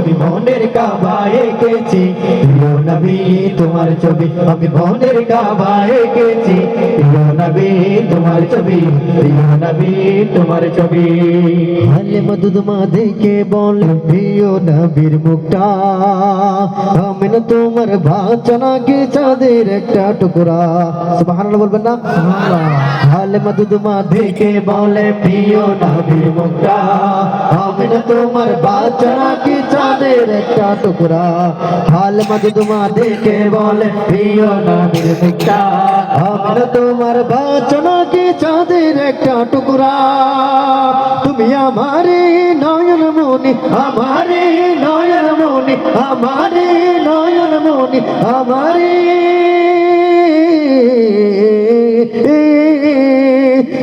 আমি মনের কাবায় এঁকেছি প্রিয় নবী তোমার ছবি আমি মনের কাবায় এঁকেছি প্রিয় নবী তোমার ছবি প্রিয় নবী তোমার ছবি হালে মদুদ মা দেখে বলে প্রিয় নবীর মুখটা আমি না তোমার বাচ্চা নাকি চাঁদের একটা টুকরা সুবহানাল্লাহ বলবেন না সুবহানাল্লাহ হালে মদুদ মা দেখে বলে প্রিয় নবীর মুখটা আমি না তোমার বাচ্চা নাকি চাঁদের একটা টুকরা হাল মদুদ মা দেখে বলে প্রিয় নবীর মুখটা আমি না তোমার বাচ্চা নাকি চাঁদের একটা টুকরা তুমি আমারে নয়ন মনি আমারে নয়ন মনি আমারে নয়ন মনি আমারে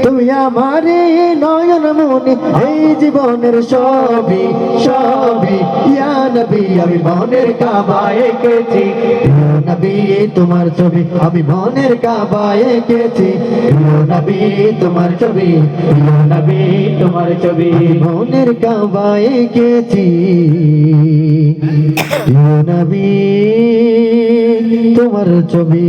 তুমি আমারে নয়ন মনি এই জীবনের সবই সবই ইয়া নবী আমি মনের কাবায় এঁকেছি প্রিয় নবী তোমার ছবি আমি মনের কাবায় এঁকেছি প্রিয় নবী তোমার ছবি প্রিয় নবী তোমার ছবি মনের কাবায় এঁকেছি প্রিয় নবী তোমার ছবি